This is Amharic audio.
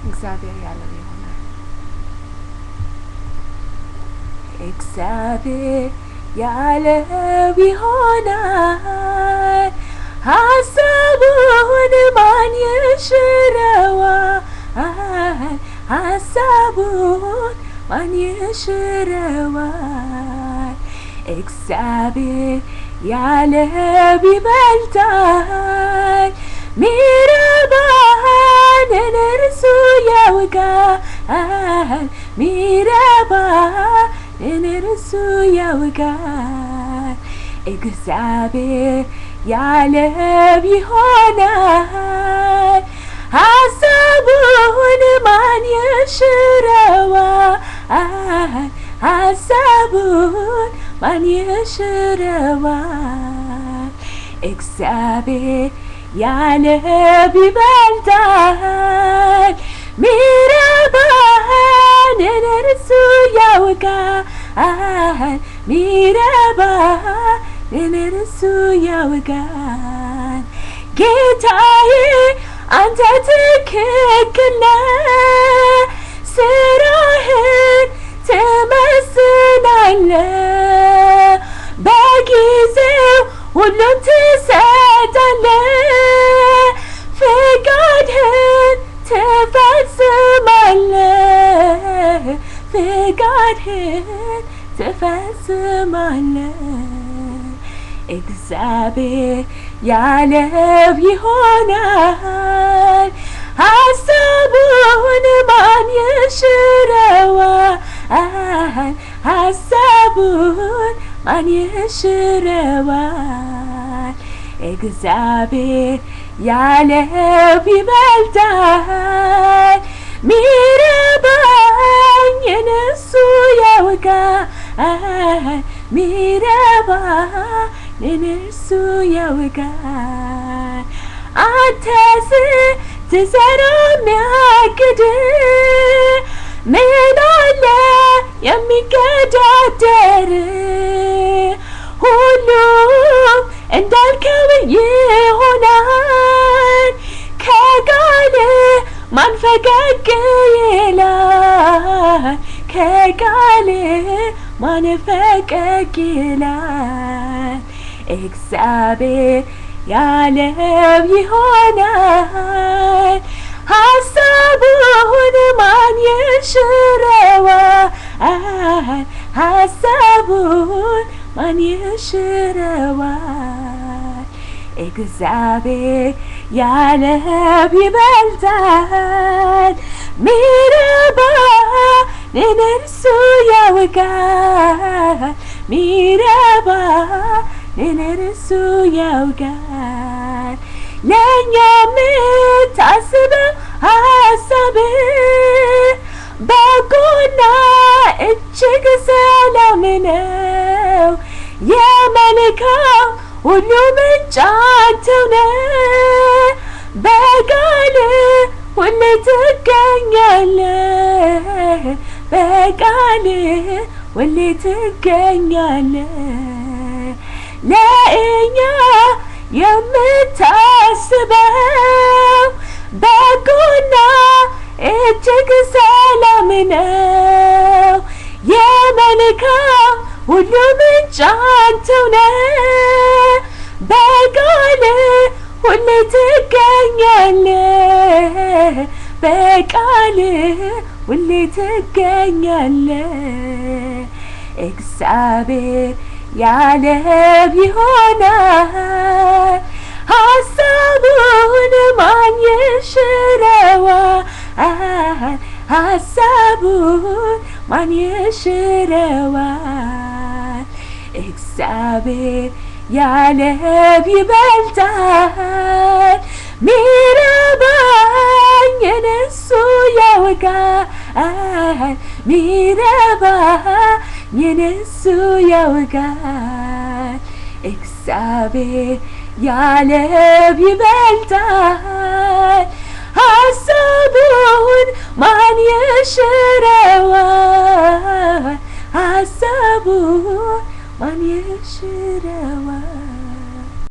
እግዚአብሔር ያለው ይሆናል። እግዚአብሔር ያለው ይሆናል። ሐሳቡን ማን ይሽረዋል? ሐሳቡን ማን ይሽረዋል? እግዚአብሔር ያለው ይበልጣል። ሚረባህን እርሱ ያውቃል። ሚረባህን እርሱ ያውቃል። እግዚአብሔር ያለው ይሆናል። ሐሳቡን ማን ይሽረዋል? ሐሳቡን ማን ይሽረዋል? እግዚአብሔር ያለው ይበልጣል። ሚረባህን እርሱ ያውቃል። ሚረባህን እርሱ ያውቃል። ጌታዬ አንተ ትክክል ነህ፣ ስራህን ትመስላለህ። በጊዜው ሁሉን ትሰጣለህ፣ ፍቃድህን ትፈጽማለህ። ፍቃድህን ትፈጽማለህ። እግዚአብሔር ያለው ይሆናል። ሐሳቡን ማን ይሽረዋል? ሐሳቡን ማን ይሽረዋል? እግዚአብሔር ያለው ይበልጣል። ሚረባኝን እሱ ያውቃል። ሚረባኝን እሱ ያውቃል። አንተ ስትዘራ የሚያግድ ምን አለ የሚገዳደር? ሁሉም እንዳልከው ይሆናል። ከቃል ማን ፈቀቅ ይላል? ከቃል ማን ፈቀቅ ይላል? እግዚአብሔር ያለው ይሆናል። ሐሳቡን ማን ይሽረዋል? ሐሳቡን ማን ይሽረዋል? እግዚአብሔር ያለው ይበልጣል። ሚረባህን እርሱ ያውቃል። ሚረባህን እርሱ ያውቃል። ለእኛ የምታስበው ሐሳብ በጎና እጅግ ሰላም ነው። የመልካም ሁሉ ምንጭ አንተው ነህ። በቃል ሁሌ ትገኛለህ። በቃል ሁሌ ትገኛለህ። ለእኛ የምታስበው በጎና እጅግ ሰላም ነው። የመልካም ሁሉ ምንጭ አንተው ነህ። በቃል ሁሌ ትገኛለህ። በቃል ሁሌ ትገኛለህ። እግዚአብሔር ያለው ይሆናል። ሐሳቡን ማን ይሽረዋል? ሐሳቡን ማን ይሽረዋል? እግዚአብሔር ያለው ይበልጣል። ሚረባኝን እሱ ያውቃል። ሚረባኝን እሱ ያውቃል። እግዚአብሔር ያለው ይበልጣል። ሐሳቡን ማን ይሽረዋል? ሐሳቡን ማን ይሽረዋል?